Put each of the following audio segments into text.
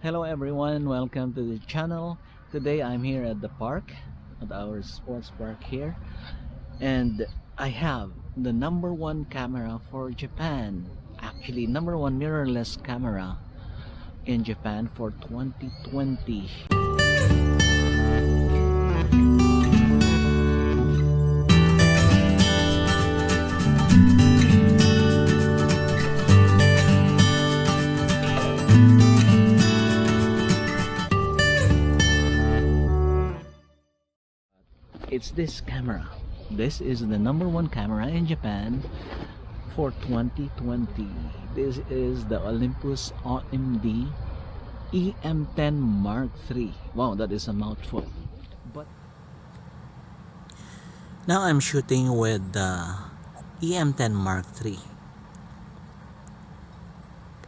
Hello everyone, welcome to the channel. Today I'm here at the park, at our sports park here, and I have the number one camera for Japan. Actually, number one mirrorless camera in Japan for 2020. It's this camera. This is the number one camera in Japan for 2020. This is the Olympus OMD EM10 Mark III. Wow, that is a mouthful. But now I'm shooting with the EM10 Mark III,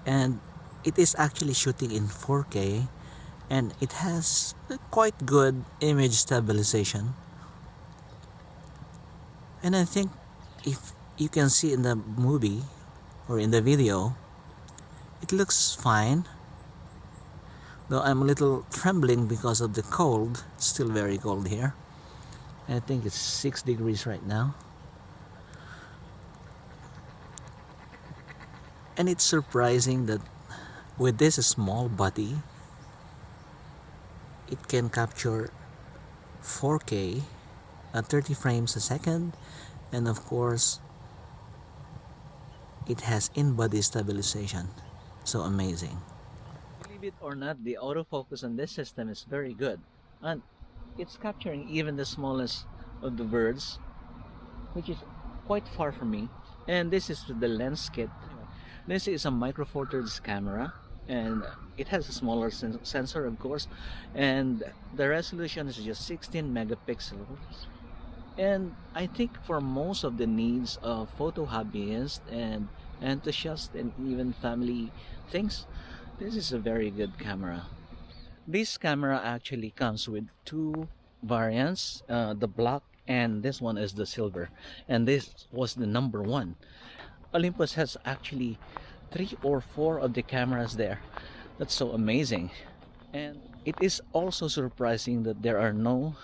and it is actually shooting in 4K, and it has a quite good image stabilization. And I think if you can see in the movie or in the video, it looks fine. Though I'm a little trembling because of the cold. It's still very cold here. I think it's 6 degrees right now. And it's surprising that with this small body, it can capture 4K at 30 frames a second, and of course it has in-body stabilization. So amazing. Believe it or not, the autofocus on this system is very good, and it's capturing even the smallest of the birds, which is quite far from me. And this is the lens kit. This is a micro four thirds camera, and it has a smaller sensor, of course, and the resolution is just 16 megapixels. And I think for most of the needs of photo hobbyists and enthusiasts and even family things, this is a very good camera. This camera actually comes with two variants, the black and this one is the silver, and this was the number one. Olympus has actually 3 or 4 of the cameras there. That's so amazing. And it is also surprising that there are no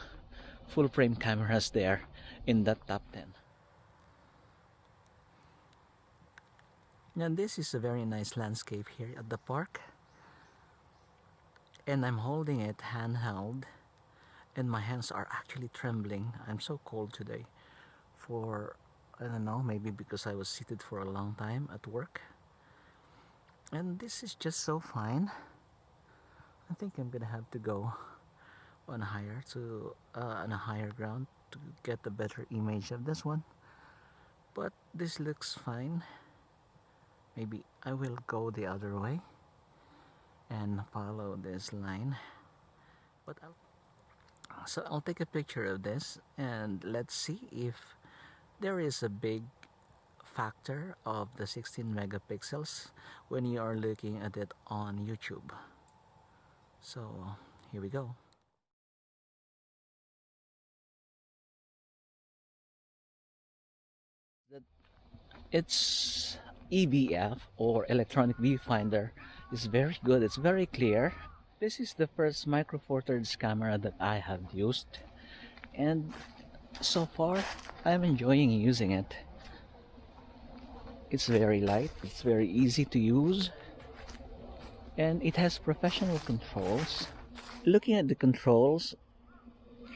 full frame cameras there in that top 10. And this is a very nice landscape here at the park, and I'm holding it handheld, and my hands are actually trembling. I'm so cold today, for I don't know, maybe because I was seated for a long time at work. And this is just so fine. I think I'm gonna have to go on a higher ground to get a better image of this one, but this looks fine. Maybe I will go the other way and follow this line, but I'll take a picture of this, and let's see if there is a big factor of the 16 megapixels when you are looking at it on YouTube. So here we go. Its EVF or electronic viewfinder is very good. It's very clear. This is the first micro four thirds camera that I have used, and so far I'm enjoying using it. It's very light, it's very easy to use, and it has professional controls. Looking at the controls,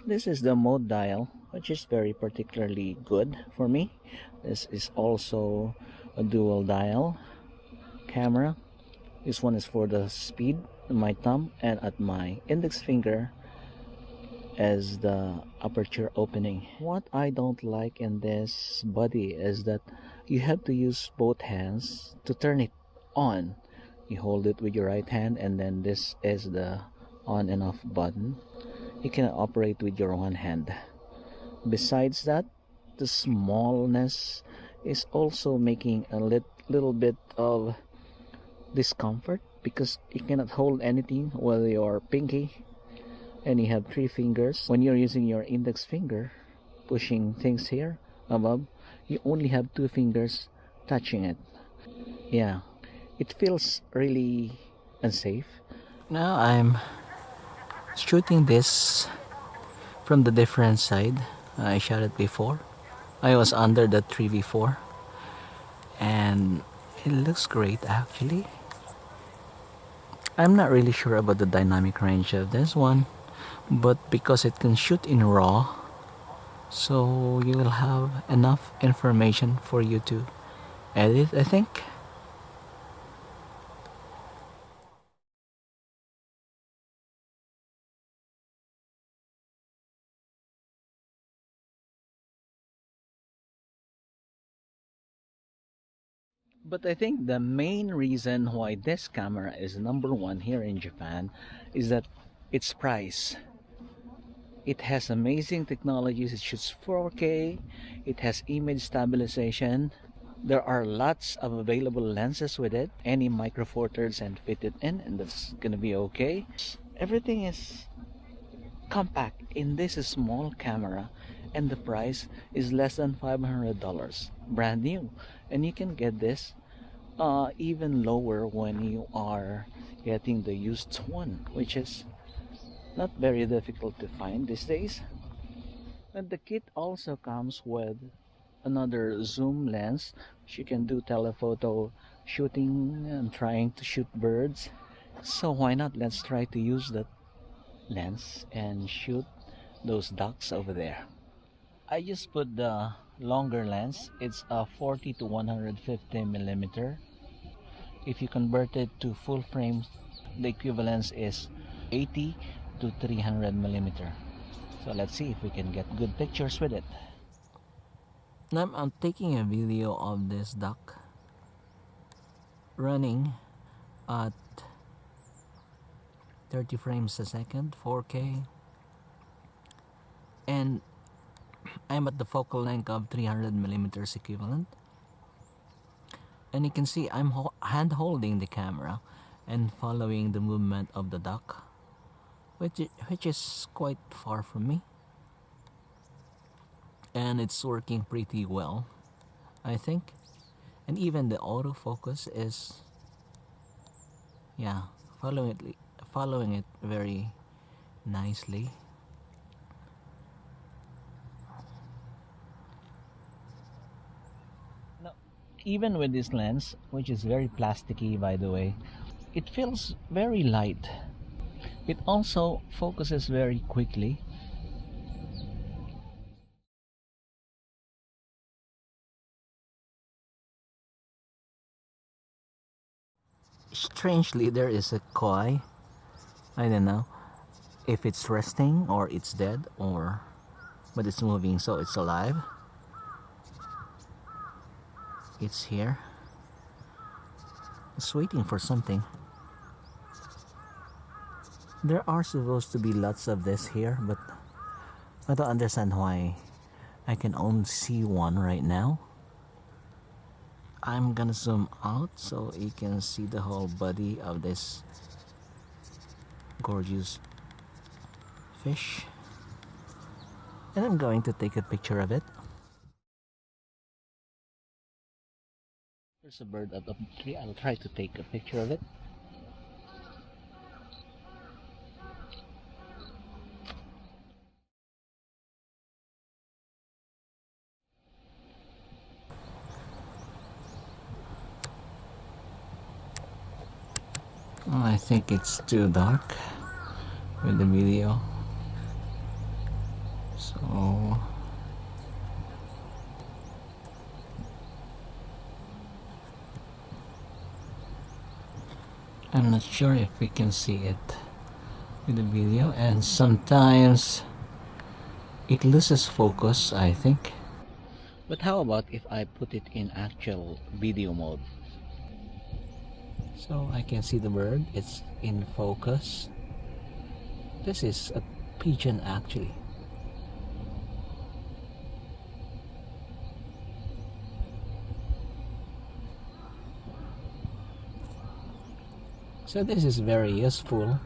this is the mode dial, which is very particularly good for me. This is also a dual dial camera. This one is for the speed, my thumb, and at my index finger as the aperture opening. What I don't like in this body is that you have to use both hands to turn it on. You hold it with your right hand, and then this is the on and off button. You can operate with your one hand. Besides that, the smallness is also making a little bit of discomfort because you cannot hold anything with your pinky, and you have 3 fingers. When you're using your index finger pushing things here above, you only have 2 fingers touching it. Yeah, it feels really unsafe Now I'm shooting this from the different side. I shot it before. I was under the 3v4 and it looks great actually. I'm not really sure about the dynamic range of this one, but because it can shoot in RAW, so you will have enough information for you to edit, I think. But I think the main reason why this camera is number one here in Japan is that its price. It has amazing technologies. It shoots 4K. It has image stabilization. There are lots of available lenses with it. Any micro four thirds and fit it in, and that's gonna be okay. Everything is compact in this small camera, and the price is less than $500, brand new. And you can get this even lower when you are getting the used one, which is not very difficult to find these days. And the kit also comes with another zoom lens, which you can do telephoto shooting and trying to shoot birds. So why not, let's try to use that lens and shoot those ducks over there. I just put the longer lens. It's a 40 to 150 millimeter. If you convert it to full frame, the equivalence is 80 to 300 millimeter. So let's see if we can get good pictures with it. Now I'm taking a video of this duck running at 30 frames a second, 4K, and I'm at the focal length of 300 millimeters equivalent. And you can see I'm hand holding the camera and following the movement of the duck, which is quite far from me, and it's working pretty well, I think. And even the autofocus is, yeah, following it very nicely. Now, even with this lens, which is very plasticky by the way, it feels very light. It also focuses very quickly. Strangely, there is a koi. I don't know if it's resting or it's dead, or but it's moving, so it's alive. It's here. It's waiting for something. There are supposed to be lots of this here, but I don't understand why I can only see one right now. I'm gonna zoom out so you can see the whole body of this gorgeous fish, and I'm going to take a picture of it. There's a bird up the tree. I'll try to take a picture of it. Oh, I think it's too dark with the video, so I'm not sure if we can see it with the video, and sometimes it loses focus, I think. But how about if I put it in actual video mode? So I can see the bird, it's in focus. This is a pigeon actually. So this is very useful.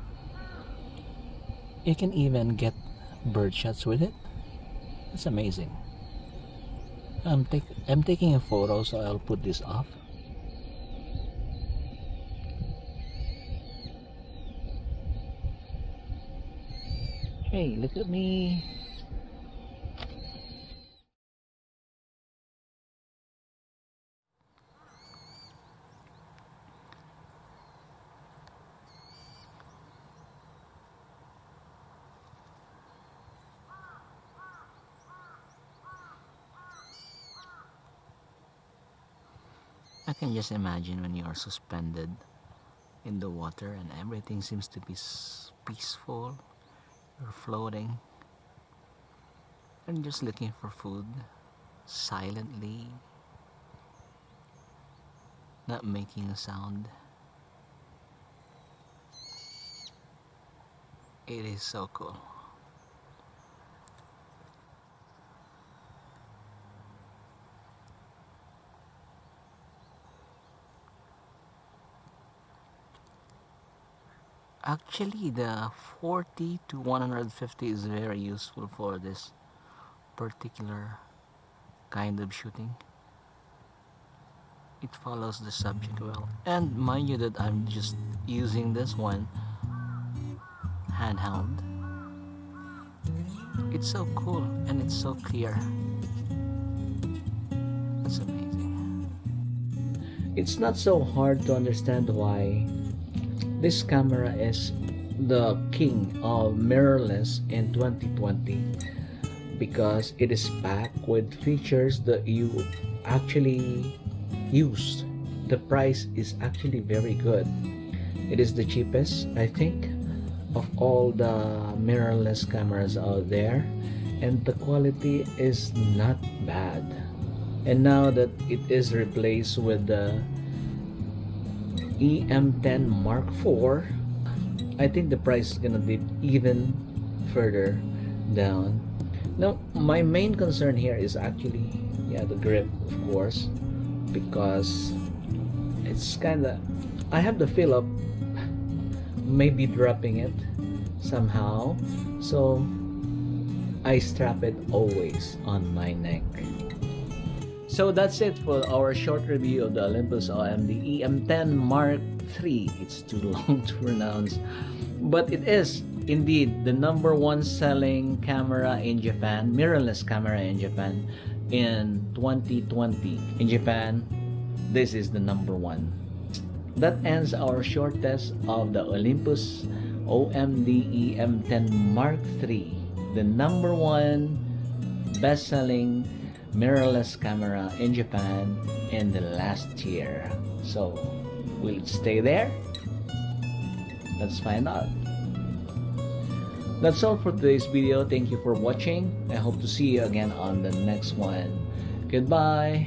You can even get bird shots with it. It's amazing. I'm taking a photo, so I'll put this off. Hey, look at me. I can just imagine when you are suspended in the water and everything seems to be peaceful. You're floating and just looking for food silently, not making a sound. It is so cool. Actually, the 40 to 150 is very useful for this particular kind of shooting. It follows the subject well. And mind you that I'm just using this one handheld. It's so cool and it's so clear. It's amazing. It's not so hard to understand why this camera is the king of mirrorless in 2020, because it is packed with features that you actually use. The price is actually very good. It is the cheapest, I think, of all the mirrorless cameras out there, and the quality is not bad. And now that it is replaced with the EM10 Mark IV, I think the price is gonna dip even further down. Now, my main concern here is actually, the grip, of course, because it's kinda, I have the feel of maybe dropping it somehow, so I strap it always on my neck. So that's it for our short review of the Olympus OMD EM10 Mark III. It's too long to pronounce, but it is indeed the #1 selling camera in Japan, mirrorless camera in Japan in 2020. In Japan, this is the #1. That ends our short test of the Olympus OMD EM10 Mark III, the #1 best-selling mirrorless camera in Japan in the last year. So, will it stay there? Let's find out. That's all for today's video. Thank you for watching. I hope to see you again on the next one. Goodbye.